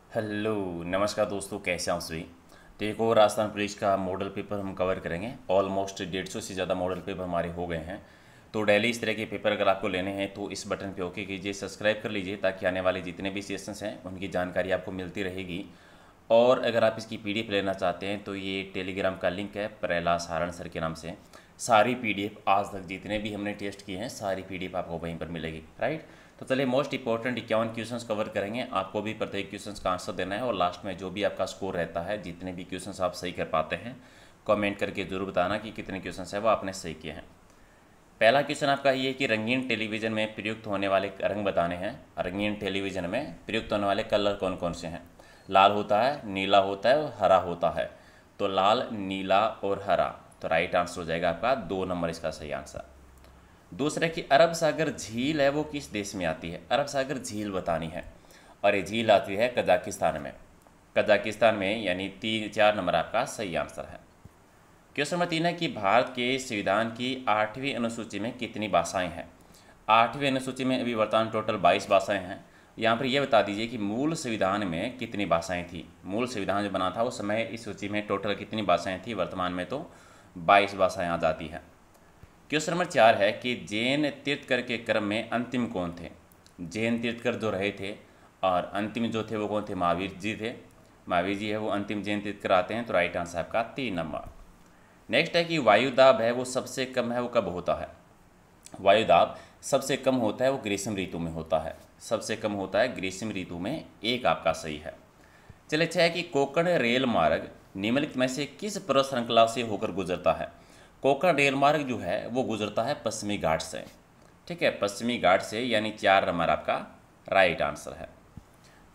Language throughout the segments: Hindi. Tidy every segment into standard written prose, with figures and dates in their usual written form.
हेलो नमस्कार दोस्तों, कैसे हैं आप सभी। तो एक और राजस्थान पुलिस का मॉडल पेपर हम कवर करेंगे। ऑलमोस्ट 150 से ज़्यादा मॉडल पेपर हमारे हो गए हैं। तो डेली इस तरह के पेपर अगर आपको लेने हैं तो इस बटन पे ओके कीजिए, सब्सक्राइब कर लीजिए ताकि आने वाले जितने भी सेशंस हैं उनकी जानकारी आपको मिलती रहेगी। और अगर आप इसकी पीडीएफ लेना चाहते हैं तो ये टेलीग्राम का लिंक है प्रहलाद सारण सर के नाम से। सारी पीडीएफ आज तक जितने भी हमने टेस्ट किए हैं सारी पीडीएफ आपको वहीं पर मिलेगी, राइट। तो चलिए मोस्ट इंपॉर्टेंट 51 क्वेश्चंस कवर करेंगे। आपको भी प्रत्येक क्वेश्चंस का आंसर देना है और लास्ट में जो भी आपका स्कोर रहता है, जितने भी क्वेश्चंस आप सही कर पाते हैं, कमेंट करके जरूर बताना कि कितने क्वेश्चंस है वो आपने सही किए हैं। पहला क्वेश्चन आपका ये है कि रंगीन टेलीविज़न में प्रयुक्त होने वाले रंग बताने हैं। रंगीन टेलीविज़न में प्रयुक्त होने वाले कलर कौन कौन से हैं। लाल होता है, नीला होता है और हरा होता है। तो लाल, नीला और हरा, तो राइट आंसर हो जाएगा आपका 2 नंबर इसका सही आंसर। दूसरा कि अरब सागर झील है वो किस देश में आती है। अरब सागर झील बतानी है और ये झील आती है कजाकिस्तान में। कजाकिस्तान में, यानी 4 नंबर आपका सही आंसर है। क्वेश्चन नंबर 3 है कि भारत के संविधान की 8वीं अनुसूची में कितनी भाषाएं हैं। 8वीं अनुसूची में अभी वर्तमान टोटल 22 भाषाएं हैं। यहाँ पर यह बता दीजिए कि मूल संविधान में कितनी भाषाएं थी। मूल संविधान जो बना था उस समय इस सूची में टोटल कितनी भाषाएं थी। वर्तमान में तो 22 भाषाएं आ जाती हैं। क्वेश्चन नंबर 4 है कि जैन तीर्थकर के क्रम में अंतिम कौन थे। जैन तीर्थकर जो रहे थे और अंतिम जो थे वो कौन थे। महावीर जी थे। महावीर जी है वो अंतिम जैन तीर्थकर आते हैं। तो राइट आंसर आपका 3 नंबर। नेक्स्ट है कि वायुदाब है वो सबसे कम है वो कब होता है। वायुदाब सबसे कम होता है वो ग्रीष्म ऋतु में होता है। सबसे कम होता है ग्रीष्म ऋतु में। एक आपका सही है। चलिए, अच्छा है कि कोंकण रेल मार्ग निम्नलिखित में से किस पर्वत श्रृंखला से होकर गुजरता है। कोंकण रेल मार्ग जो है वो गुजरता है पश्चिमी घाट से। ठीक है, पश्चिमी घाट से, यानी 4 नंबर आपका राइट आंसर है।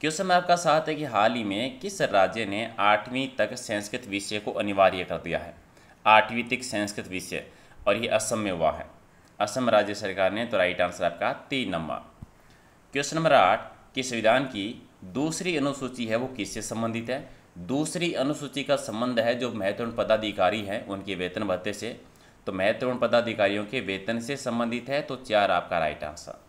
क्वेश्चन में आपका 7 है कि हाल ही में किस राज्य ने 8वीं तक संस्कृत विषय को अनिवार्य कर दिया है। 8वीं तक संस्कृत विषय, और ये असम में हुआ है। असम राज्य सरकार ने। तो राइट आंसर आपका 3 नंबर। क्वेश्चन नंबर 8 कि संविधान की दूसरी अनुसूची है वो किससे संबंधित है। दूसरी अनुसूची का संबंध है जो महत्वपूर्ण पदाधिकारी हैं उनके वेतन भत्ते से। तो महत्वपूर्ण पदाधिकारियों के वेतन से संबंधित है। तो 4 आपका राइट आंसर।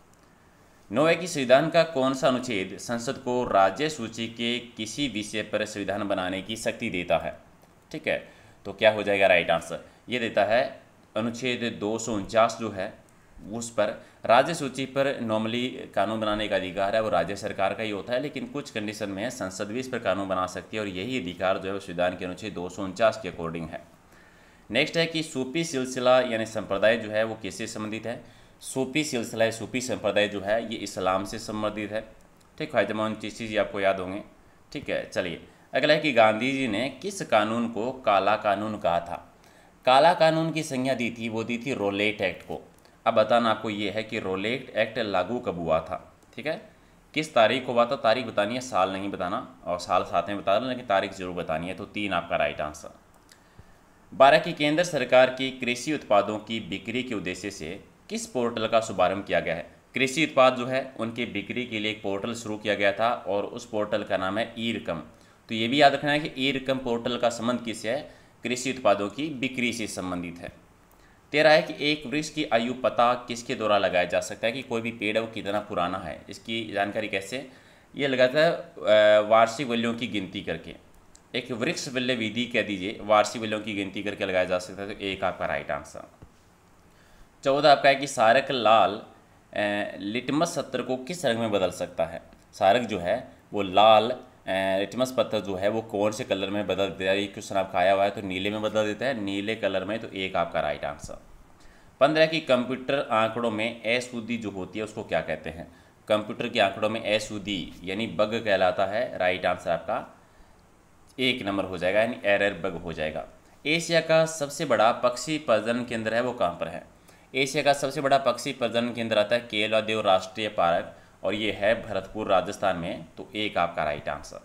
9 है कि संविधान का कौन सा अनुच्छेद संसद को राज्य सूची के किसी विषय पर संविधान बनाने की शक्ति देता है। ठीक है, तो क्या हो जाएगा राइट आंसर। ये देता है अनुच्छेद 249 जो है उस पर राज्य सूची पर नॉर्मली कानून बनाने का अधिकार है वो राज्य सरकार का ही होता है, लेकिन कुछ कंडीशन में संसद भी इस पर कानून बना सकती है और यही अधिकार जो है संविधान के अनुच्छेद 249 के अकॉर्डिंग है। नेक्स्ट है कि सूफी सिलसिला यानी संप्रदाय जो है वो किससे संबंधित है। सूफी सिलसिला, सूफी संप्रदाय जो है ये इस्लाम से संबंधित है। ठीक है, जमा 29 चीज़ आपको याद होंगे। ठीक है, चलिए अगला है कि गांधी जी ने किस कानून को काला कानून कहा था। काला कानून की संज्ञा दी थी, वो दी थी रोलेट एक्ट को। अब बताना आपको ये है कि रोलेट एक्ट लागू कब हुआ था। ठीक है, किस तारीख को हुआ था। तारीख बतानी है, साल नहीं बताना, और साल साथ में बता देना लेकिन तारीख जरूर बतानी है। तो 3 आपका राइट आंसर। 12 की केंद्र सरकार की कृषि उत्पादों की बिक्री के उद्देश्य से किस पोर्टल का शुभारंभ किया गया है। कृषि उत्पाद जो है उनकी बिक्री के लिए एक पोर्टल शुरू किया गया था और उस पोर्टल का नाम है ई रकम। तो ये भी याद रखना है कि ई रकम पोर्टल का संबंध किससे है। कृषि उत्पादों की बिक्री से संबंधित है। 13 है कि एक वृक्ष की आयु पता किसके द्वारा लगाया जा सकता है कि कोई भी पेड़ है वो कितना पुराना है। इसकी जानकारी कैसे ये लगाता है, वार्षिक वल्यों की गिनती करके। एक वृक्ष वल्य विधि कह दीजिए, वार्षिक वल्यों की गिनती करके लगाया जा सकता है। तो 1 आपका राइट आंसर। 14 आपका है कि सारक लाल लिटमस पत्र को किस रंग में बदल सकता है। सारक जो है वो लाल लिटमस पत्थर जो है वो कौन से कलर में बदल देता है। ये क्वेश्चन आपका आया हुआ है, तो नीले में बदल देता है, नीले कलर में। तो 1 आपका राइट आंसर। 15 की कंप्यूटर आंकड़ों में अशुद्धि जो होती है उसको क्या कहते हैं। कंप्यूटर के आंकड़ों में अशुद्धि यानी बग कहलाता है। राइट आंसर आपका 1 नंबर हो जाएगा, यानी एरर बग हो जाएगा। एशिया का सबसे बड़ा पक्षी प्रजनन केंद्र है वो कहाँ पर है। एशिया का सबसे बड़ा पक्षी प्रजनन केंद्र आता है केवलादेव राष्ट्रीय पार्क और ये है भरतपुर राजस्थान में। तो 1 आपका राइट आंसर।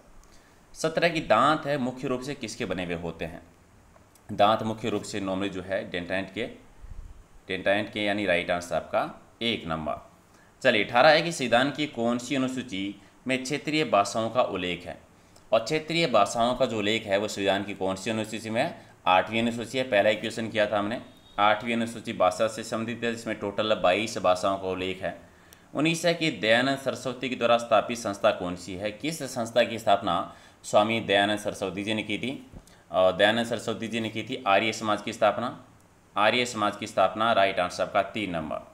17 की दांत है मुख्य रूप से किसके बने हुए होते हैं। दांत मुख्य रूप से नॉर्मली जो है डेंटाइट के यानी राइट आंसर आपका 1 नंबर। चलिए 18 है कि संविधान की कौन सी अनुसूची में क्षेत्रीय भाषाओं का उल्लेख है। और क्षेत्रीय भाषाओं का जो उल्लेख है वो संविधान की कौन सी अनुसूची में है। 8वीं अनुसूची है। पहला ही क्वेश्चन किया था हमने। 8वीं अनुसूची भाषा से संबंधित है जिसमें टोटल 22 भाषाओं का उल्लेख है। 19 है कि दयानंद सरस्वती के द्वारा स्थापित संस्था कौन सी है? किस संस्था की स्थापना स्वामी दयानंद सरस्वती जी ने की थी? दयानंद सरस्वती जी ने की थी आर्य समाज की स्थापना। आर्य समाज की स्थापना राइट आंसर आपका 3 नंबर।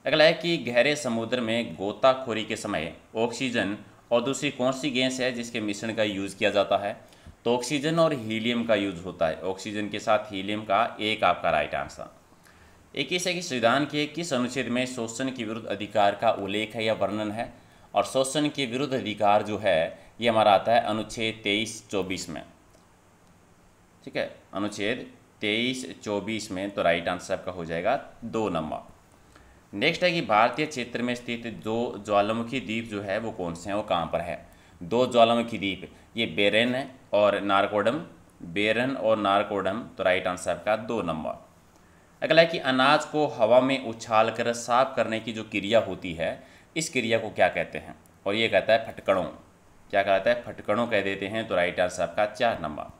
अगला है कि गहरे समुद्र में गोताखोरी के समय ऑक्सीजन और दूसरी कौन सी गैस है जिसके मिश्रण का यूज़ किया जाता है? तो ऑक्सीजन और हीलियम का यूज़ होता है। ऑक्सीजन के साथ हीलियम का एक आपका राइट आंसर। 21 है कि संविधान के किस अनुच्छेद में शोषण के विरुद्ध अधिकार का उल्लेख है या वर्णन है? और शोषण के विरुद्ध अधिकार जो है ये हमारा आता है अनुच्छेद 23-24 में। ठीक है, अनुच्छेद 23-24 में, तो राइट आंसर आपका हो जाएगा 2 नंबर। नेक्स्ट है कि भारतीय क्षेत्र में स्थित 2 ज्वालामुखी द्वीप जो है वो कौन से हैं, वो कहाँ पर है? 2 ज्वालामुखी द्वीप, ये बेरेन है और नारकोडम, बेरन और नारकोडम, तो राइट आंसर आपका 2 नंबर। अगला है कि अनाज को हवा में उछाल कर साफ करने की जो क्रिया होती है इस क्रिया को क्या कहते हैं? और ये कहता है फटकड़ों। क्या कहता है? फटकड़ों कह देते हैं, तो राइट आंसर आपका 4 नंबर।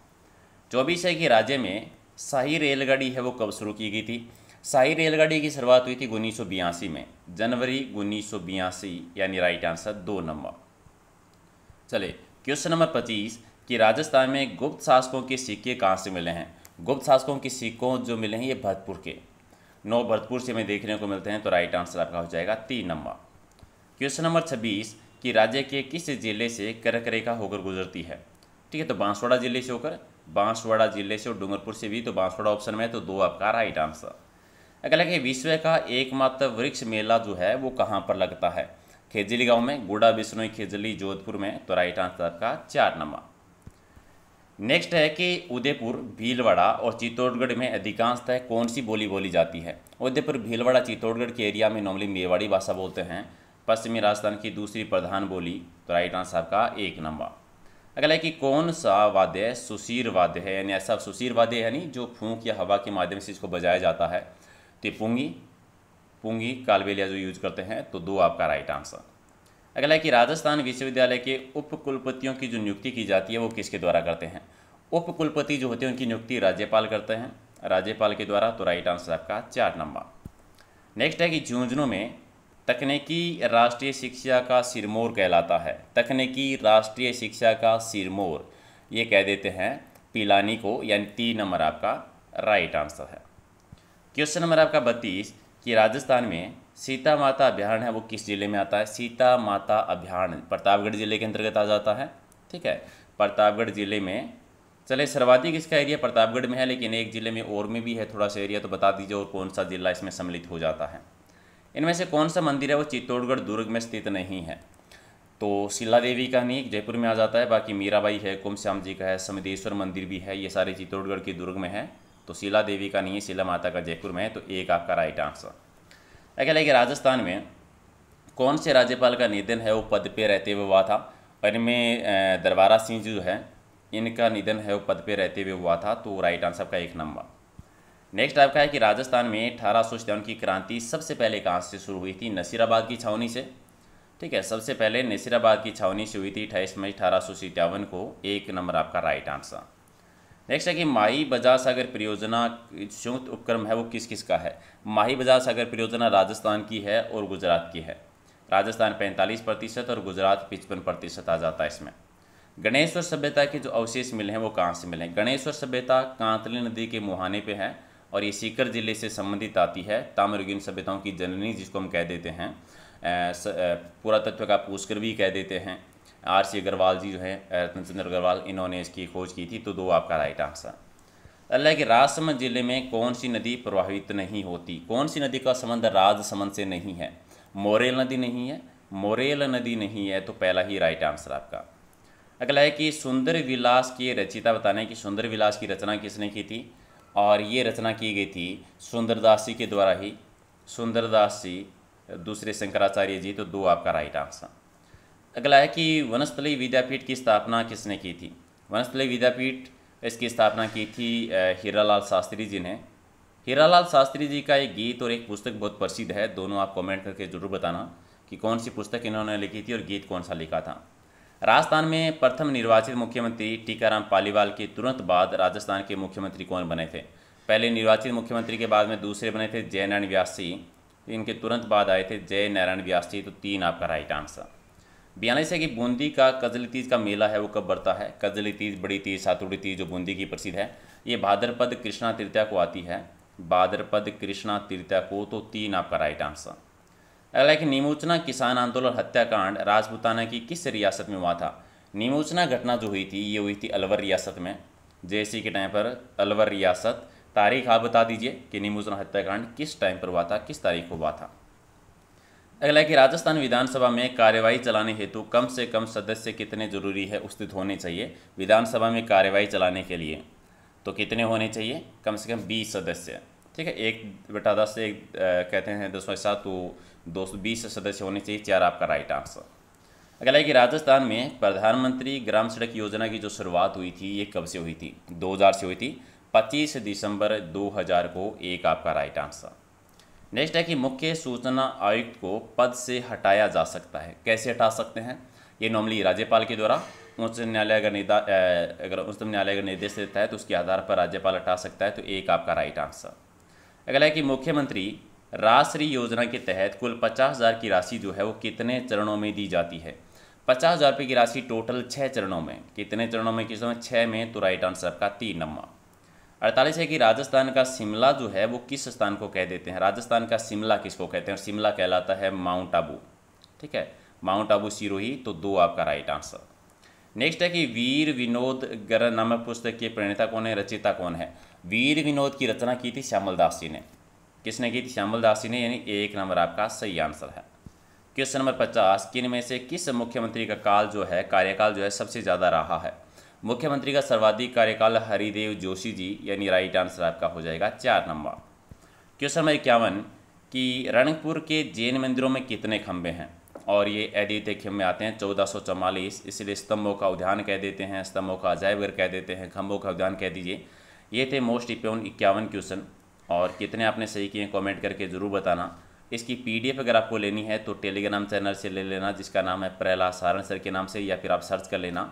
24 है कि राज्य में शाही रेलगाड़ी है वो कब शुरू की गई थी? शाही रेलगाड़ी की शुरुआत हुई थी 1982 में, जनवरी 1982, यानी राइट आंसर 2 नंबर। चले क्वेश्चन नंबर 25 कि राजस्थान में गुप्त शासकों के सिक्के कहाँ से मिले हैं? गुप्त शासकों के सिक्कों जो मिले हैं ये भरतपुर के, 9 भरतपुर से हमें देखने को मिलते हैं, तो राइट आंसर आपका हो जाएगा 3 नंबर। क्वेश्चन नंबर 26 कि राज्य के किस जिले से कर्क रेखा होकर गुजरती है? ठीक है, तो बांसवाड़ा जिले से होकर, बांसवाड़ा जिले से और डूंगरपुर से भी, तो बांसवाड़ा ऑप्शन में, तो 2 आपका राइट आंसर। अगला कि विश्व का एकमात्र वृक्ष मेला जो है वो कहाँ पर लगता है? खेजली गांव में, गुड़ा बिश्नोई खेजली जोधपुर में, तो राइट आंसर आपका 4 नंबर। नेक्स्ट है कि उदयपुर, भीलवाड़ा और चित्तौड़गढ़ में अधिकांशतः कौन सी बोली बोली जाती है? उदयपुर, भीलवाड़ा, चित्तौड़गढ़ के एरिया में नॉर्मली मेवाड़ी भाषा बोलते हैं। पश्चिमी राजस्थान की दूसरी प्रधान बोली, तो राइट आंसर आपका 1 नंबर। अगला है कि कौन सा वाद्य सुशीर वाद्य है, यानी ऐसा सुशीर वाद्य है नहीं जो फूंक या हवा के माध्यम से इसको बजाया जाता है? तो पुंगी कालबेलिया जो यूज करते हैं, तो 2 आपका राइट आंसर। अगला है कि राजस्थान विश्वविद्यालय के उप कुलपतियों की जो नियुक्ति की जाती है वो किसके द्वारा करते हैं? उप कुलपति जो होते हैं उनकी नियुक्ति राज्यपाल करते हैं, राज्यपाल के द्वारा, तो राइट आंसर आपका 4 नंबर। नेक्स्ट है कि झुंझुनू में तकनीकी राष्ट्रीय शिक्षा का सिरमौर कहलाता है। तकनीकी राष्ट्रीय शिक्षा का सिरमौर ये कह देते हैं पिलानी को, यानी 3 नंबर आपका राइट आंसर है। क्वेश्चन नंबर आपका 32 कि राजस्थान में सीता माता अभ्यारण्य है वो किस जिले में आता है? सीता माता अभ्यारण्य प्रतापगढ़ जिले के अंतर्गत आ जाता है। ठीक है, प्रतापगढ़ जिले में। चले सर्वाधिक इसका एरिया प्रतापगढ़ में है, लेकिन एक जिले में और में भी है थोड़ा सा एरिया, तो बता दीजिए और कौन सा जिला इसमें सम्मिलित हो जाता है? इनमें से कौन सा मंदिर है वो चित्तौड़गढ़ दुर्ग में स्थित नहीं है? तो शिला देवी का नहीं जयपुर में आ जाता है, बाकी मीराबाई है, कुमश्याम जी का है, समदेश्वर मंदिर भी है, ये सारे चित्तौड़गढ़ के दुर्ग में है। तो शिला देवी का नहीं है, शिला माता का जयपुर में है, तो 1 आपका राइट आंसर। अगला है कि राजस्थान में कौन से राज्यपाल का निधन है वो पद पे रहते हुए हुआ था? और इनमें दरबारा सिंह जो है इनका निधन है वो पद पे रहते हुए हुआ था, तो राइट आंसर का 1 नंबर। नेक्स्ट आपका है कि राजस्थान में 1857 की क्रांति सबसे पहले कहाँ से शुरू हुई थी? नसीराबाद की छावनी से। ठीक है, सबसे पहले नसीराबाद की छावनी से हुई थी 28 मई 1857 को, 1 नंबर आपका राइट आंसर। नेक्स्ट है कि माही बजाज सागर परियोजना संयुक्त उपक्रम है वो किस किस का है? माही बजाज सागर परियोजना राजस्थान की है और गुजरात की है। राजस्थान 45% और गुजरात 55% आ जाता है इसमें। गणेश्वर सभ्यता के जो अवशेष मिले हैं वो कहाँ से मिले हैं? गणेश्वर सभ्यता कांतली नदी के मुहाने पे है और ये सीकर जिले से संबंधित आती है। ताम्रयुगीन सभ्यताओं की जननी जिसको हम कह देते हैं, पुरातत्व का पुष्कर भी कह देते हैं। RC अग्रवाल जी जो है, रत्नचंद्र अग्रवाल, इन्होंने इसकी खोज की थी, तो 2 आपका राइट आंसर। अगला है कि राजसमंद जिले में कौन सी नदी प्रवाहित नहीं होती? कौन सी नदी का संबंध राजसमंद से नहीं है? मोरेल नदी नहीं है, मोरेल नदी नहीं है, तो पहला ही राइट आंसर आपका। अगला है कि सुंदर विलास की रचयिता बताने कि सुंदर विलास की रचना किसने की थी? और ये रचना की गई थी सुंदरदास जी के द्वारा ही, सुंदरदास जी दूसरे शंकराचार्य जी, तो 2 आपका राइट आंसर। अगला है कि वनस्थली विद्यापीठ की स्थापना किसने की थी? वनस्थली विद्यापीठ इसकी स्थापना की थी हीरालाल शास्त्री जी ने। हीरालाल शास्त्री जी का एक गीत और एक पुस्तक बहुत प्रसिद्ध है, दोनों आप कमेंट करके जरूर बताना कि कौन सी पुस्तक इन्होंने लिखी थी और गीत कौन सा लिखा था। राजस्थान में प्रथम निर्वाचित मुख्यमंत्री टीकाराम पालीवाल के तुरंत बाद राजस्थान के मुख्यमंत्री कौन बने थे? पहले निर्वाचित मुख्यमंत्री के बाद में दूसरे बने थे जयनारायण व्यास जी, इनके तुरंत बाद आए थे जय नारायण व्यास जी, तो 3 आपका राइट आंसर। 42 है कि बूंदी का कजली तीज का मेला है वो कब बढ़ता है। कजली तीज, बड़ी तीज, सातुड़ी तीज जो बूंदी की प्रसिद्ध है, ये भाद्रपद कृष्णा तृतीया को आती है, भाद्रपद कृष्णा तृतीया को, तो 3 आपका राइट आंसर। अगला है कि निमोचना किसान आंदोलन हत्याकांड राजपूताना की किस रियासत में हुआ था। निमोचना घटना जो हुई थी ये हुई थी अलवर रियासत में, जयसिंह के टाइम पर अलवर रियासत। तारीख आप बता दीजिए कि निमोचना हत्याकांड किस टाइम पर हुआ था, किस तारीख को हुआ था। अगला है कि राजस्थान विधानसभा में कार्यवाही चलाने हेतु कम से कम सदस्य कितने जरूरी है उपस्थित होने चाहिए। विधानसभा में कार्यवाही चलाने के लिए तो कितने होने चाहिए, कम से कम 20 सदस्य, ठीक है। 1/10 से कहते हैं 10/7, तो 220 सदस्य होने चाहिए, 4 आपका राइट आंसर। अगला है कि राजस्थान में प्रधानमंत्री ग्राम सड़क योजना की जो शुरुआत हुई थी ये कब से हुई थी। 2000 से हुई थी, 25 दिसंबर 2000 को, 1 आपका राइट आंसर। नेक्स्ट है कि मुख्य सूचना आयुक्त को पद से हटाया जा सकता है, कैसे हटा सकते हैं। ये नॉर्मली राज्यपाल के द्वारा, उच्च न्यायालय अगर उच्चतम न्यायालय अगर निर्देश देता है तो उसके आधार पर राज्यपाल हटा सकता है, तो 1 आपका राइट आंसर। अगला है कि मुख्यमंत्री राष्ट्रीय योजना के तहत कुल 50,000 की राशि जो है वो कितने चरणों में दी जाती है। 50,000 रुपये की राशि टोटल 6 चरणों में, कितने चरणों में, किस समय, 6 में, तो राइट आंसर आपका 3 नंबर। 48 है कि राजस्थान का शिमला जो है वो किस स्थान को कह देते हैं। राजस्थान का शिमला किसको कहते हैं, शिमला कहलाता है माउंट आबू, ठीक है, माउंट आबू सिरोही, तो 2 आपका राइट आंसर। नेक्स्ट है कि वीर विनोद गर नामक पुस्तक के प्रणेता कौन है, रचयिता कौन है। वीर विनोद की रचना की थी श्यामल दास जी ने। किसने की थी, श्यामल दास जी ने, यानी 1 नंबर आपका सही आंसर है। क्वेश्चन नंबर 50, किन में से किस मुख्यमंत्री का काल जो है, कार्यकाल जो है सबसे ज़्यादा रहा है। मुख्यमंत्री का सर्वाधिक कार्यकाल हरिदेव जोशी जी, यानी राइट आंसर आपका हो जाएगा 4 नंबर। क्वेश्चन नंबर 51 कि रणकपुर के जैन मंदिरों में कितने खंभे हैं, और ये अद्वितीय खंभे आते हैं 1444, इसलिए स्तंभों का उद्यान कह देते हैं, स्तंभों का अजायबघर कह देते हैं, खंभों का उद्यान कह दीजिए। ये थे मोस्ट इंपोर्टेंट 51 क्वेश्चन, और कितने आपने सही किए कमेंट करके ज़रूर बताना। इसकी PDF अगर आपको लेनी है तो टेलीग्राम चैनल से ले लेना, जिसका नाम है प्रहलाद सारण सर के नाम से, या फिर आप सर्च कर लेना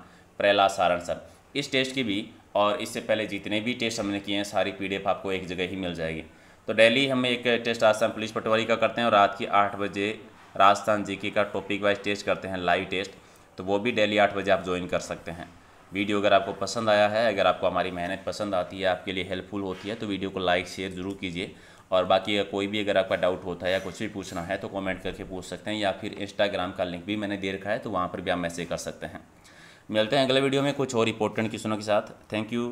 प्रहलाद सारण सर। इस टेस्ट की भी और इससे पहले जितने भी टेस्ट हमने किए हैं सारी PDF आपको एक जगह ही मिल जाएगी। तो डेली हम एक टेस्ट राजस्थान पुलिस पटवारी का करते हैं, और रात की 8 बजे राजस्थान जीके का टॉपिक वाइज टेस्ट करते हैं, लाइव टेस्ट, तो वो भी डेली 8 बजे आप ज्वाइन कर सकते हैं। वीडियो अगर आपको पसंद आया है, अगर आपको हमारी मेहनत पसंद आती है, आपके लिए हेल्पफुल होती है, तो वीडियो को लाइक शेयर ज़रूर कीजिए। और बाकी कोई भी अगर आपका डाउट होता है या कुछ भी पूछना है तो कमेंट करके पूछ सकते हैं, या फिर इंस्टाग्राम का लिंक भी मैंने दे रखा है, तो वहाँ पर भी आप मैसेज कर सकते हैं। मिलते हैं अगले वीडियो में कुछ और इंपॉर्टेंट क्वेश्चनों के साथ। Thank you.